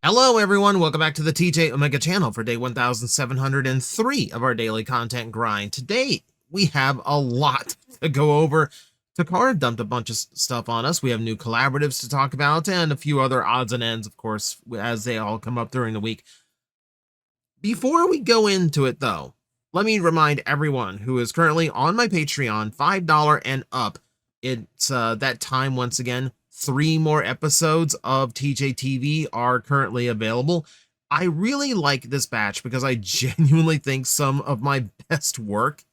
Hello everyone, welcome back to the TJOmega channel for day 1703 of our daily content grind. Today, we have a lot to go over. Takara dumped a bunch of stuff on us. We have new collaboratives to talk about and a few other odds and ends, of course, as they all come up during the week. Before we go into it though, let me remind everyone who is currently on my Patreon, $5 and up. It's that time once again. 3 more episodes of TJTV are currently available. I really like this batch because I genuinely think some of my best work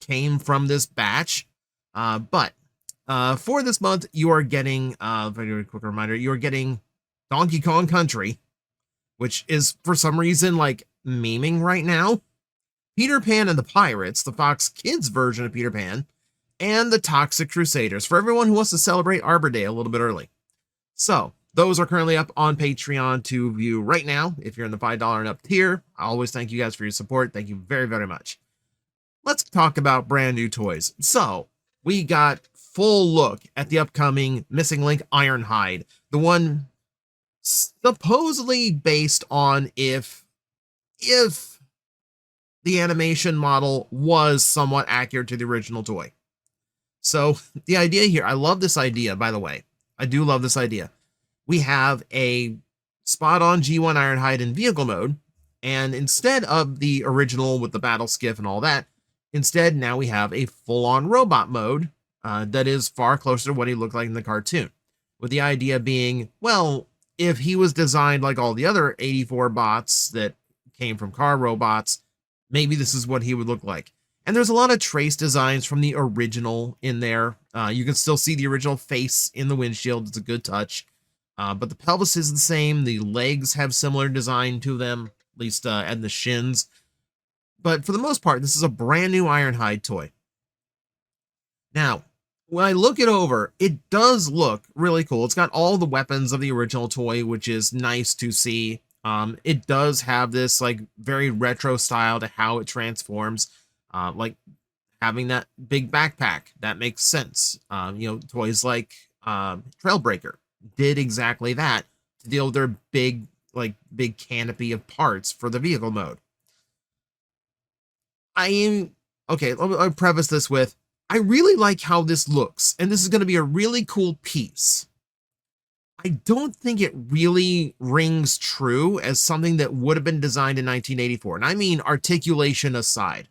came from this batch. But for this month, you are getting, very quick reminder, you are getting Donkey Kong Country, which is for some reason like memeing right now. Peter Pan and the Pirates, the Fox Kids version of Peter Pan, and the Toxic Crusaders for everyone who wants to celebrate Arbor Day a little bit early. So those are currently up on Patreon to view right now. If you're in the $5 and up tier, I always thank you guys for your support. Thank you very, very much. Let's talk about brand new toys. So we got full look at the upcoming Missing Link Ironhide, the one supposedly based on if the animation model was somewhat accurate to the original toy. So the idea here, I love this idea, by the way. I do love this idea. We have a spot-on G1 Ironhide in vehicle mode, and instead of the original with the battle skiff and all that, instead now we have a full-on robot mode that is far closer to what he looked like in the cartoon. With the idea being, well, if he was designed like all the other 84 bots that came from car robots, maybe this is what he would look like. And there's a lot of trace designs from the original in there. You can still see the original face in the windshield. It's a good touch. But the pelvis is the same. The legs have similar design to them, at least and the shins. But for the most part, this is a brand new Ironhide toy. Now, when I look it over, it does look really cool. It's got all the weapons of the original toy, which is nice to see. It does have this like very retro style to how it transforms. Like having that big backpack, that makes sense. Toys like Trailbreaker did exactly that to deal with their big canopy of parts for the vehicle mode. I'll preface this with, I really like how this looks, and this is going to be a really cool piece. I don't think it really rings true as something that would have been designed in 1984, and I mean articulation aside.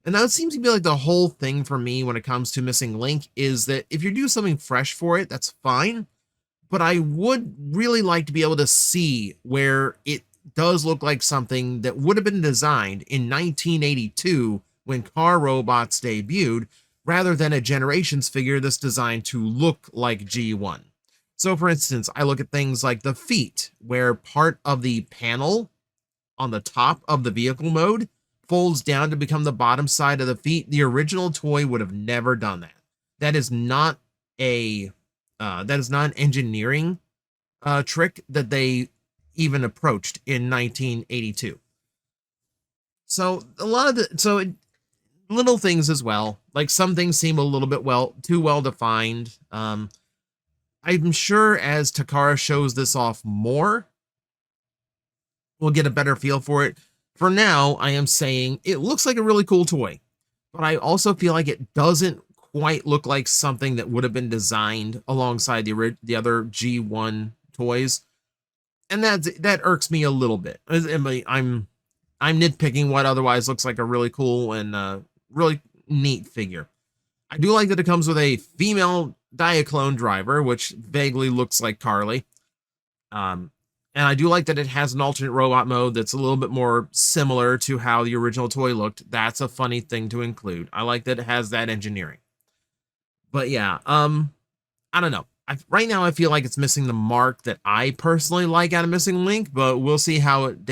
And that seems to be like the whole thing for me when it comes to Missing Link, is that if you do something fresh for it, that's fine. But I would really like to be able to see where it does look like something that would have been designed in 1982 when car robots debuted, rather than a Generations figure that's designed to look like G1. So for instance, I look at things like the feet, where part of the panel on the top of the vehicle mode folds down to become the bottom side of the feet. The original toy would have never done that. That is not an engineering trick that they even approached in 1982. So little things as well. Like some things seem a little bit too well defined. I'm sure as Takara shows this off more, we'll get a better feel for it. For now, I am saying it looks like a really cool toy, but I also feel like it doesn't quite look like something that would have been designed alongside the other G1 toys, and that irks me a little bit. I'm nitpicking what otherwise looks like a really cool and really neat figure. I do like that it comes with a female Diaclone driver, which vaguely looks like Carly. And I do like that it has an alternate robot mode that's a little bit more similar to how the original toy looked. That's a funny thing to include. I like that it has that engineering. But yeah, I don't know. Right now, I feel like it's missing the mark that I personally like out of Missing Link, but we'll see how it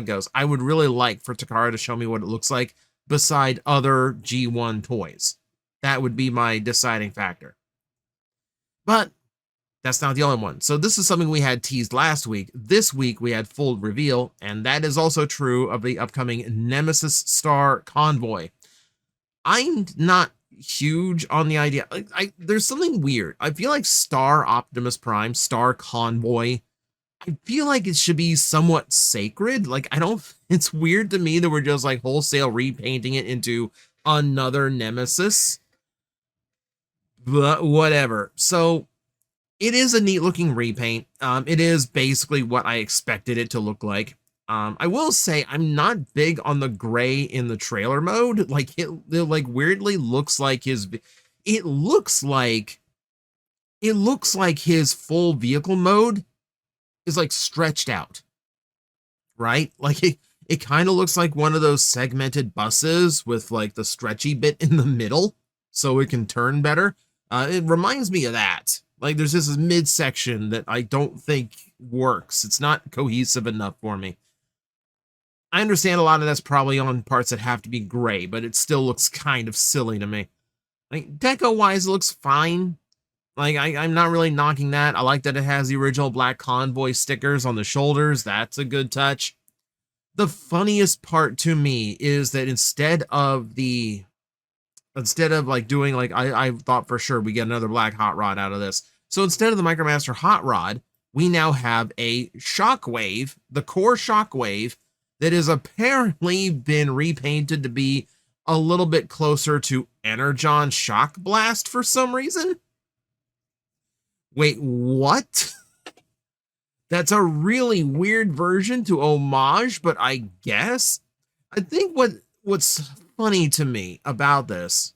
goes. I would really like for Takara to show me what it looks like beside other G1 toys. That would be my deciding factor. But that's not the only one. So this is something we had teased last week. This week we had full reveal, and that is also true of the upcoming Nemesis Star Convoy. I'm not huge on the idea. There's something weird. I feel like Star Optimus Prime, Star Convoy, I feel like it should be somewhat sacred. Like, I don't, it's weird to me that we're just like wholesale repainting it into another Nemesis, but whatever. So it is a neat looking repaint. It is basically what I expected it to look like. I will say I'm not big on the gray in the trailer mode. Like it like weirdly looks like it looks like his full vehicle mode is like stretched out, right? Like it kind of looks like one of those segmented buses with like the stretchy bit in the middle so it can turn better. It reminds me of that. Like there's this midsection that I don't think works. It's not cohesive enough for me. I understand a lot of that's probably on parts that have to be gray, but it still looks kind of silly to me. Like deco wise, it looks fine. Like I'm not really knocking that. I like that it has the original Black Convoy stickers on the shoulders. That's a good touch. The funniest part to me is that instead of like doing like I thought for sure we get another black hot rod out of this. So instead of the Micromaster hot rod, we now have a Shockwave, the core Shockwave, that has apparently been repainted to be a little bit closer to Energon Shock Blast for some reason. Wait, what? That's a really weird version to homage, but I guess. I think what's funny to me about this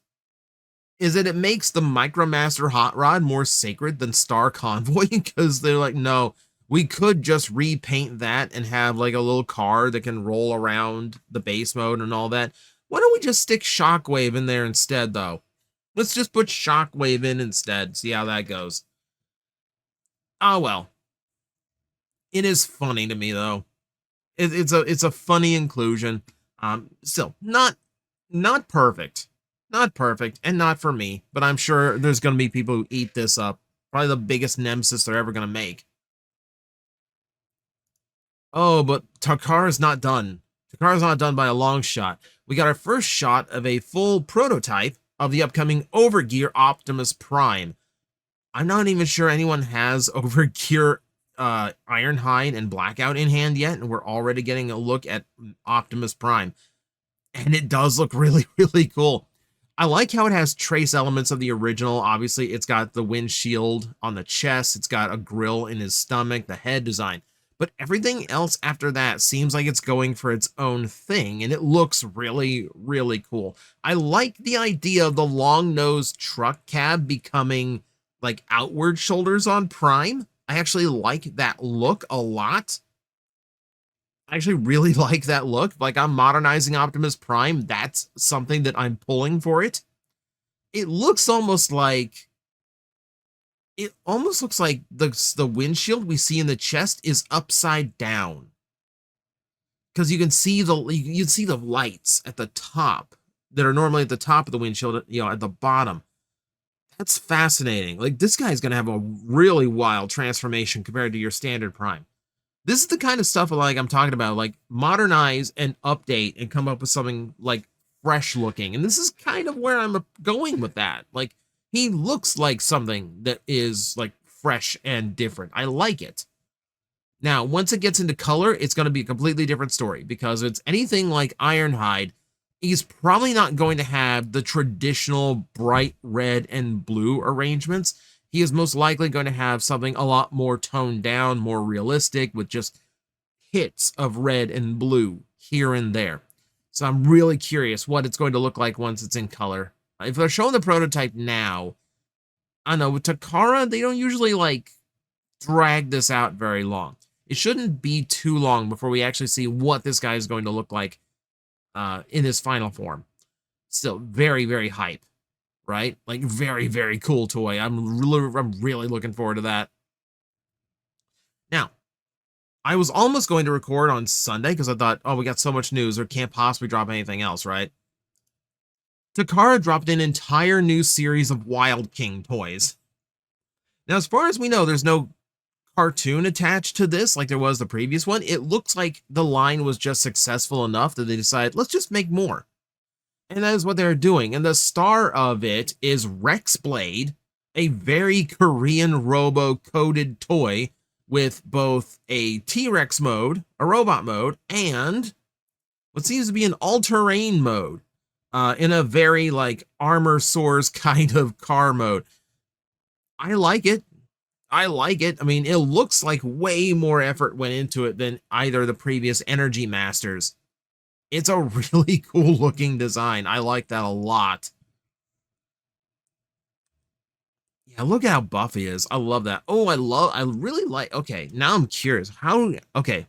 is that it makes the Micromaster Hot Rod more sacred than Star Convoy, because they're like, no, we could just repaint that and have like a little car that can roll around the base mode and all that. Why don't we just stick Shockwave in there instead, though? Let's just put Shockwave in instead, see how that goes. Oh, well. It is funny to me, though. It's a funny inclusion. Still, not perfect. Not perfect, and not for me, but I'm sure there's going to be people who eat this up. Probably the biggest Nemesis they're ever going to make. Oh, but Takara's not done. Takara's not done by a long shot. We got our first shot of a full prototype of the upcoming Overgear Optimus Prime. I'm not even sure anyone has Overgear Ironhide and Blackout in hand yet, and we're already getting a look at Optimus Prime. And it does look really, really cool. I like how it has trace elements of the original. Obviously, it's got the windshield on the chest. It's got a grill in his stomach, the head design. But everything else after that seems like it's going for its own thing, and it looks really, really cool. I like the idea of the long-nosed truck cab becoming like outward shoulders on Prime. I actually like that look a lot. I actually really like that look. Like, I'm modernizing Optimus Prime. That's something that I'm pulling for it. It looks almost like the windshield we see in the chest is upside down, because you can see the lights at the top that are normally at the top of the windshield, at the bottom. That's fascinating. Like, this guy's gonna have a really wild transformation compared to your standard Prime. This is the kind of stuff like I'm talking about, like modernize and update and come up with something like fresh looking. And this is kind of where I'm going with that. Like, he looks like something that is like fresh and different. I like it. Now, once it gets into color, it's going to be a completely different story, because if it's anything like Ironhide, he's probably not going to have the traditional bright red and blue arrangements. He is most likely going to have something a lot more toned down, more realistic, with just hits of red and blue here and there. So I'm really curious what it's going to look like once it's in color. If they're showing the prototype now, I don't know, with Takara, they don't usually like drag this out very long. It shouldn't be too long before we actually see what this guy is going to look like in his final form. Still very, very hype, right? Like, very, very cool toy. I'm really looking forward to that. Now, I was almost going to record on Sunday because I thought, oh, we got so much news, there can't possibly drop anything else, right? Takara dropped an entire new series of Wild King toys. Now, as far as we know, there's no cartoon attached to this like there was the previous one. It looks like the line was just successful enough that they decided, let's just make more. And that is what they're doing. And the star of it is Rex Blade, a very Korean robo-coded toy with both a T-Rex mode, a robot mode, and what seems to be an all-terrain mode, in a very like armor source kind of car mode. I like it. I like it. I mean, it looks like way more effort went into it than either of the previous Energy Masters. It's a really cool looking design. I like that a lot. Yeah, look at how buff he is. I love that. Oh, I really like, okay, now I'm curious. Okay.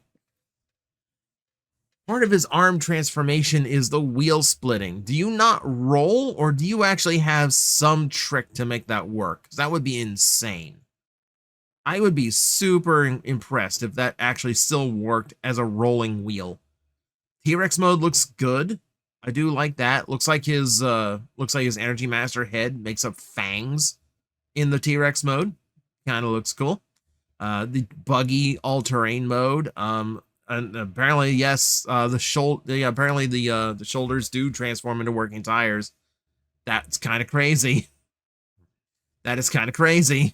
Part of his arm transformation is the wheel splitting. Do you not roll, or do you actually have some trick to make that work? Because that would be insane. I would be super impressed if that actually still worked as a rolling wheel. T-Rex mode looks good. I do like that. Looks like his Energy Master head makes up fangs in the T-Rex mode. Kind of looks cool. The buggy all-terrain mode. And apparently, yes, the shoulders do transform into working tires. That's kind of crazy. That is kind of crazy.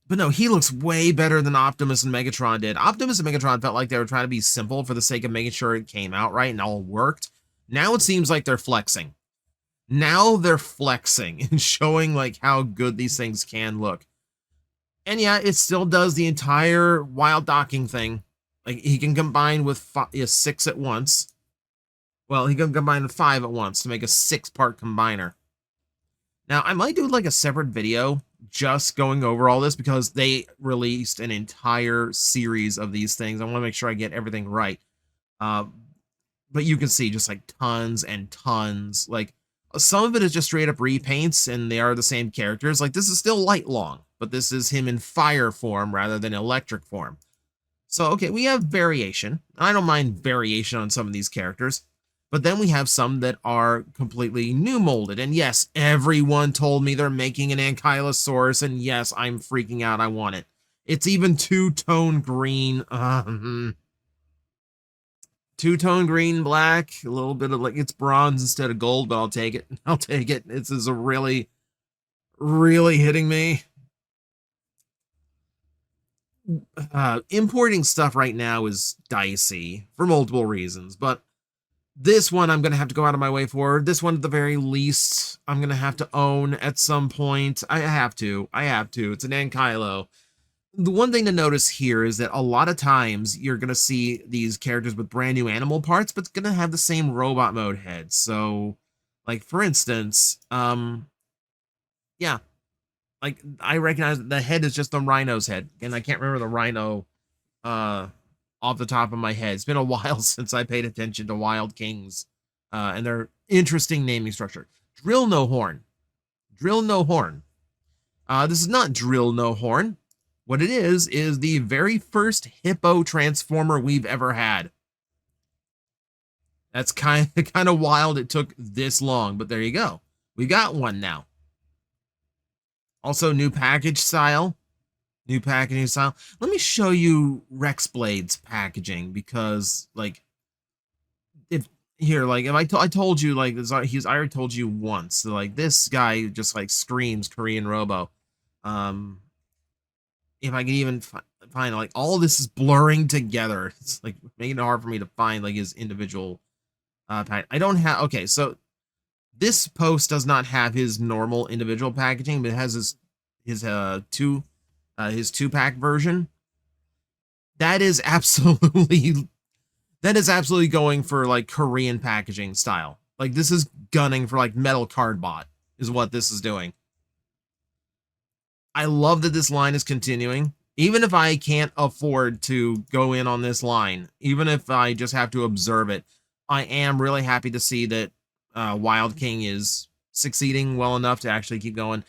But no, he looks way better than Optimus and Megatron did. Optimus and Megatron felt like they were trying to be simple for the sake of making sure it came out right and all worked. Now it seems like they're flexing. Now they're flexing and showing like how good these things can look. And yeah, it still does the entire wild docking thing. Like he can combine with 6 at once. Well, he can combine with 5 at once to make a 6-part combiner. Now, I might do like a separate video just going over all this because they released an entire series of these things. I want to make sure I get everything right. But you can see just like tons and tons. Like some of it is just straight up repaints and they are the same characters. Like this is still Light Long, but this is him in fire form rather than electric form. So, okay, we have variation. I don't mind variation on some of these characters. But then we have some that are completely new molded. And yes, everyone told me they're making an Ankylosaurus. And yes, I'm freaking out. I want it. It's even two-tone green. Two-tone green, black. A little bit of like, it's bronze instead of gold, but I'll take it. I'll take it. This is a really, really hitting me. Importing stuff right now is dicey for multiple reasons, but this one I'm going to have to go out of my way for. This one, at the very least, I'm going to have to own at some point. I have to. It's an Ankylo. The one thing to notice here is that a lot of times you're going to see these characters with brand new animal parts, but it's going to have the same robot mode head. So, like, for instance, yeah, like, I recognize that the head is just the rhino's head, and I can't remember the rhino, off the top of my head. It's been a while since I paid attention to Wild Kings and their interesting naming structure. Drill No Horn. Drill No Horn. This is not Drill No Horn. What it is the very first hippo transformer we've ever had. That's kind of wild it took this long, but there you go. We got one now. Also, new package style. New packaging style. Let me show you Rex Blade's packaging because, like, if I told you, like, I already told you once, so, like, this guy just like screams Korean Robo. If I can even find, like, all this is blurring together. It's like making it hard for me to find like his individual pack. I don't have. Okay, so this post does not have his normal individual packaging, but it has his 2-pack version. That is absolutely going for like Korean packaging style. Like this is gunning for like metal cardbot is what this is doing. I love that this line is continuing. Even if I can't afford to go in on this line, even if I just have to observe it, I am really happy to see that Wild King is succeeding well enough to actually keep going.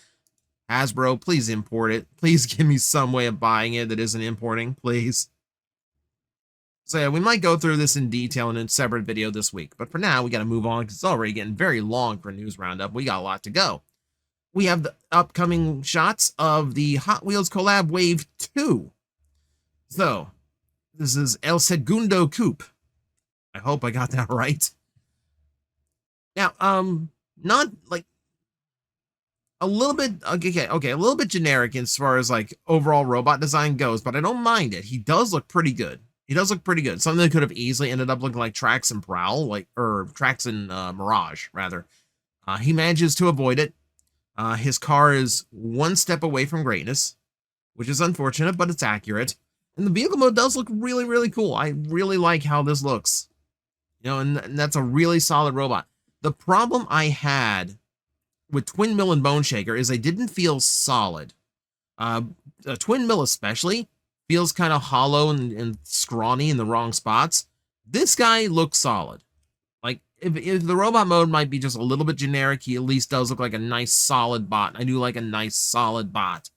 Hasbro, please import it. Please give me some way of buying it that isn't importing, please. So yeah, we might go through this in detail in a separate video this week. But for now, we got to move on because it's already getting very long for News Roundup. We got a lot to go. We have the upcoming shots of the Hot Wheels Collab Wave 2. So, this is El Segundo Coupe. I hope I got that right. Now, not like a little bit, okay, a little bit generic as far as like overall robot design goes, but I don't mind it. He does look pretty good. He does look pretty good. Something that could have easily ended up looking like Trax and Prowl, or Trax and Mirage, rather. He manages to avoid it. His car is one step away from greatness, which is unfortunate, but it's accurate. And the vehicle mode does look really, really cool. I really like how this looks. And that's a really solid robot. The problem I had with Twin Mill and Bone Shaker is they didn't feel solid. A Twin Mill especially feels kind of hollow and scrawny in the wrong spots. This guy looks solid. Like, if the robot mode might be just a little bit generic, he at least does look like a nice solid bot. I do like a nice solid bot.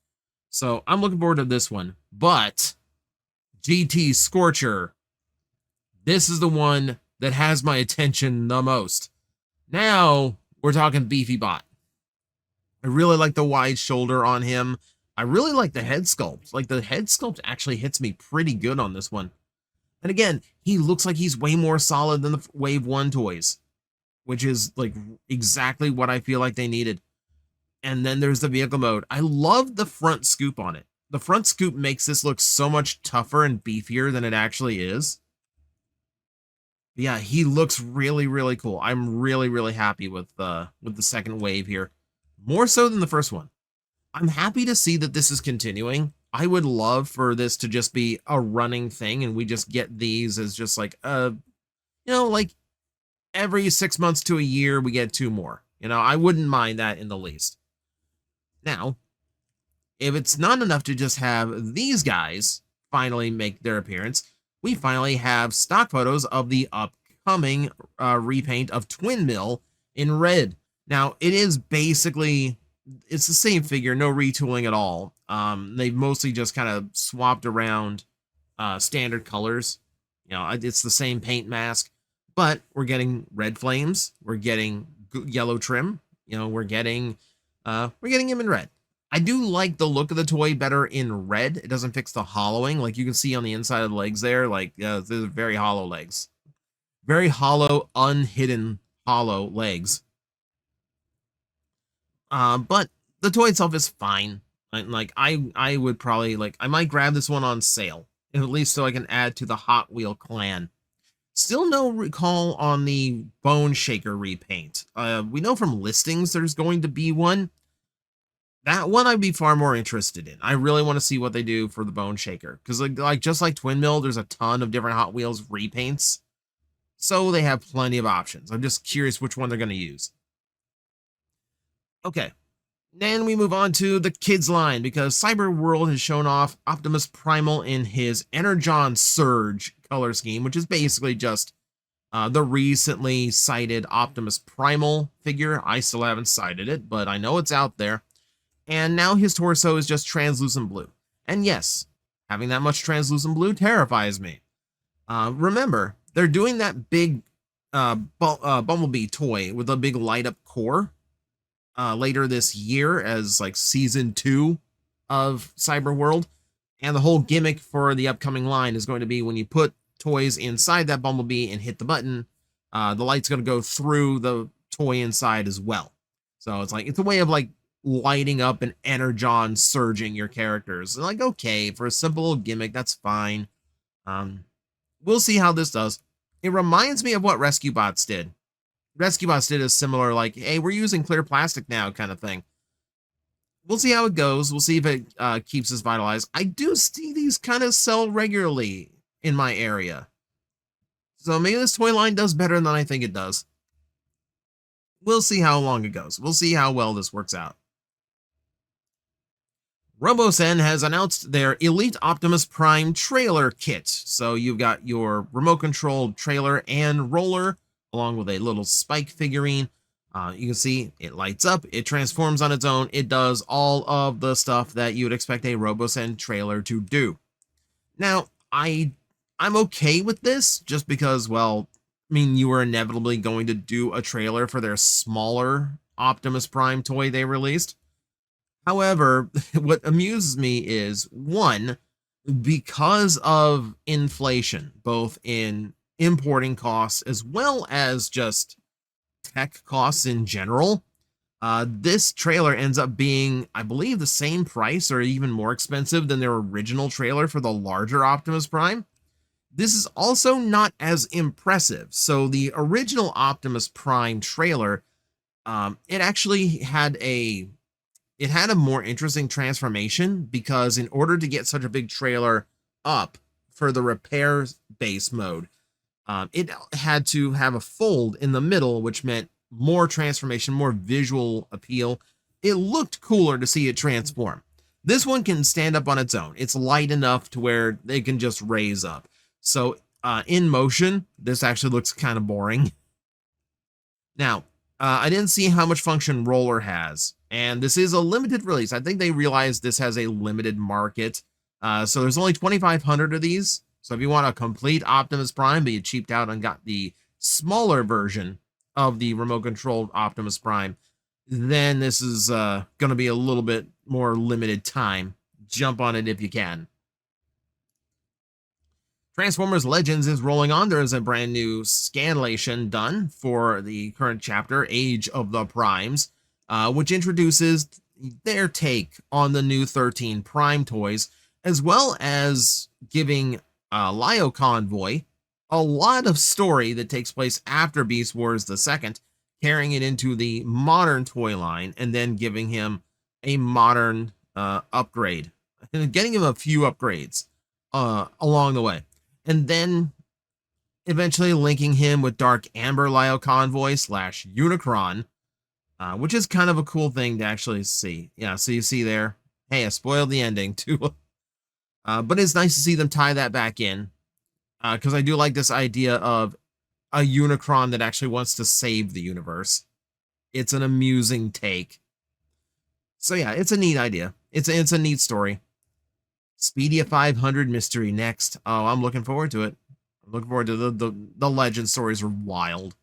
So I'm looking forward to this one. But GT Scorcher, this is the one that has my attention the most. Now we're talking beefy bot. I really like the wide shoulder on him. I really like the head sculpt. Like, the head sculpt actually hits me pretty good on this one. And again, he looks like he's way more solid than the Wave 1 toys, which is like exactly what I feel like they needed. And then there's the vehicle mode. I love the front scoop on it. The front scoop makes this look so much tougher and beefier than it actually is. But yeah, he looks really, really cool. I'm really, really happy with the second wave here. More so than the first one. I'm happy to see that this is continuing. I would love for this to just be a running thing and we just get these as just like, like every 6 months to a year, we get 2 more. I wouldn't mind that in the least. Now, if it's not enough to just have these guys finally make their appearance, we finally have stock photos of the upcoming repaint of Twin Mill in red. Now, it is basically, it's the same figure, no retooling at all. They've mostly just kind of swapped around standard colors. It's the same paint mask, but we're getting red flames, we're getting yellow trim, we're getting him in red. I do like the look of the toy better in red. It doesn't fix the hollowing, like you can see on the inside of the legs there. Like, there's very hollow legs, very hollow, unhidden hollow legs. But the toy itself is fine. Like, I would probably, like, I might grab this one on sale, at least so I can add to the Hot Wheel clan. Still no recall on the Bone Shaker repaint. We know from listings there's going to be one. That one I'd be far more interested in. I really want to see what they do for the Bone Shaker. Because like just like Twin Mill, there's a ton of different Hot Wheels repaints. So they have plenty of options. I'm just curious which one they're going to use. Okay. Then we move on to the kids line, because Cyberworld has shown off Optimus Primal in his Energon Surge color scheme, which is basically just the recently cited Optimus Primal figure. I still haven't cited it, but I know it's out there. And now his torso is just translucent blue. And yes, having that much translucent blue terrifies me. Remember, they're doing that big Bumblebee toy with a big light up core later this year as like season 2 of Cyberworld. And the whole gimmick for the upcoming line is going to be when you put toys inside that Bumblebee and hit the button, the light's going to go through the toy inside as well. So it's a way of like lighting up and energon surging your characters. And like, okay, for a simple gimmick, that's fine. We'll see how this does. It reminds me of what Rescue Bots did. Rescue Bots did a similar, like, hey, we're using clear plastic now kind of thing. We'll see how it goes. We'll see if it keeps us vitalized. I do see these kind of sell regularly in my area. So maybe this toy line does better than I think it does. We'll see how long it goes. We'll see how well this works out. Robosen has announced their Elite Optimus Prime trailer kit. So you've got your remote-controlled trailer and roller, along with a little Spike figurine. You can see it lights up, it transforms on its own, it does all of the stuff that you would expect a Robosen trailer to do. Now, I'm okay with this, just because, well, I mean, you were inevitably going to do a trailer for their smaller Optimus Prime toy they released. However, what amuses me is, one, because of inflation, both in importing costs as well as just tech costs in general, This trailer ends up being, I believe, the same price or even more expensive than their original trailer for the larger Optimus Prime. This is also not as impressive. So the original Optimus Prime trailer, it actually had a more interesting transformation, because in order to get such a big trailer up for the repair base mode, it had to have a fold in the middle, which meant more transformation, more visual appeal. It looked cooler to see it transform. This one can stand up on its own. It's light enough to where they can just raise up. So in motion, this actually looks kind of boring. Now, I didn't see how much function Roller has, and this is a limited release. I think they realized this has a limited market. So there's only 2,500 of these. So if you want a complete Optimus Prime, but you cheaped out and got the smaller version of the remote-controlled Optimus Prime, then this is going to be a little bit more limited time. Jump on it if you can. Transformers Legends is rolling on. There is a brand new scanlation done for the current chapter, Age of the Primes, which introduces their take on the new 13 Prime toys, as well as giving Lio Convoy a lot of story that takes place after Beast Wars II, carrying it into the modern toy line, and then giving him a modern upgrade, and getting him a few upgrades along the way. And then eventually linking him with Dark Amber Lio Convoy / Unicron, which is kind of a cool thing to actually see. Yeah, so you see there, hey, I spoiled the ending too. But it's nice to see them tie that back in, because I do like this idea of a Unicron that actually wants to save the universe. It's an amusing take. So yeah, it's a neat idea. It's a neat story. Speedia 500 mystery next. Oh, I'm looking forward to it. I'm looking forward to the legend stories are wild.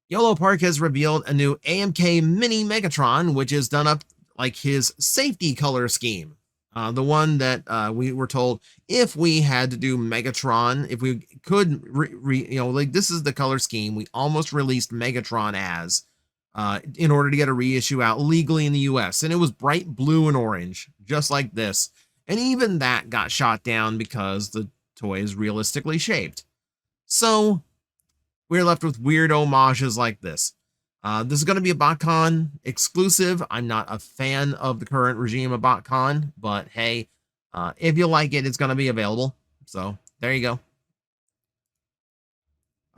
YOLO Park has revealed a new AMK Mini Megatron, which is done up like his safety color scheme. The one that we were told, if we had to do Megatron, if we could, like this is the color scheme we almost released Megatron as, in order to get a reissue out legally in the US. And it was bright blue and orange, just like this. And even that got shot down because the toy is realistically shaped. So we're left with weird homages like this. This is going to be a BotCon exclusive. I'm not a fan of the current regime of BotCon, but hey, if you like it, it's going to be available. So there you go.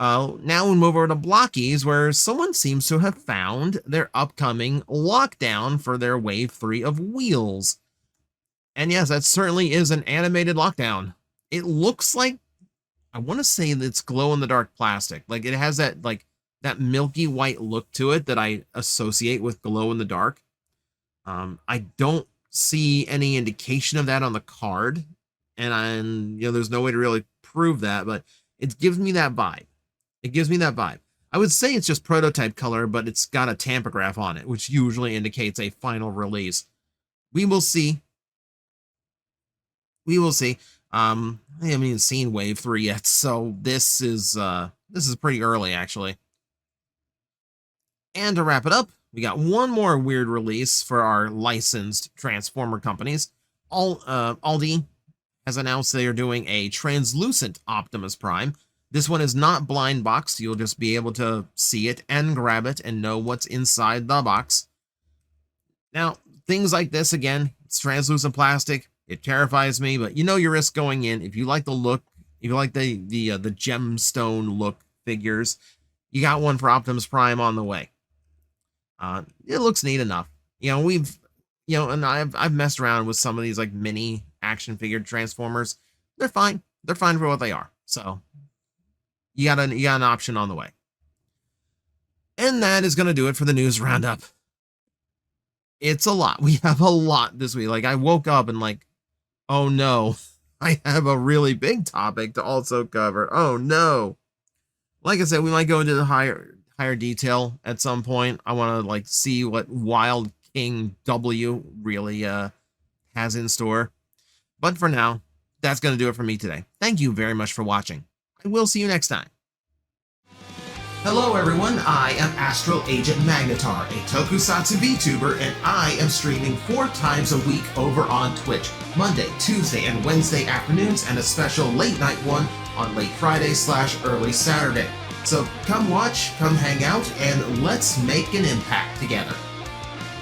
Now we'll move over to Blockies, where someone seems to have found their upcoming lockdown for their Wave 3 of Wheels. And yes, that certainly is an animated lockdown. It looks like, I want to say that it's glow-in-the-dark plastic. Like, it has that, like, that milky white look to it that I associate with glow-in-the-dark. I don't see any indication of that on the card. And there's no way to really prove that, but it gives me that vibe. It gives me that vibe. I would say it's just prototype color, but it's got a tampograph on it, which usually indicates a final release. We will see. We will see. I haven't even seen Wave 3 yet, so this is pretty early, actually. And to wrap it up, we got one more weird release for our licensed Transformer companies. Aldi has announced they are doing a translucent Optimus Prime. This one is not blind boxed. You'll just be able to see it and grab it and know what's inside the box. Now, things like this, again, it's translucent plastic. It terrifies me, but you know your risk going in. If you like the look, if you like the gemstone look figures, you got one for Optimus Prime on the way. It looks neat enough. And I've messed around with some of these like mini action figure Transformers. They're fine. They're fine for what they are. So you got an option on the way. And that is going to do it for the news roundup. It's a lot. We have a lot this week. Like, I woke up and like, oh no, I have a really big topic to also cover. Oh no. Like I said, we might go into the higher detail at some point. I want to like see what Wild King W really has in store. But for now, that's going to do it for me today. Thank you very much for watching. I will see you next time. Hello everyone, I am Astral Agent Magnetar, a Tokusatsu VTuber, and I am streaming 4 times a week over on Twitch, Monday, Tuesday, and Wednesday afternoons, and a special late night one on late Friday/early Saturday. So come watch, come hang out, and let's make an impact together.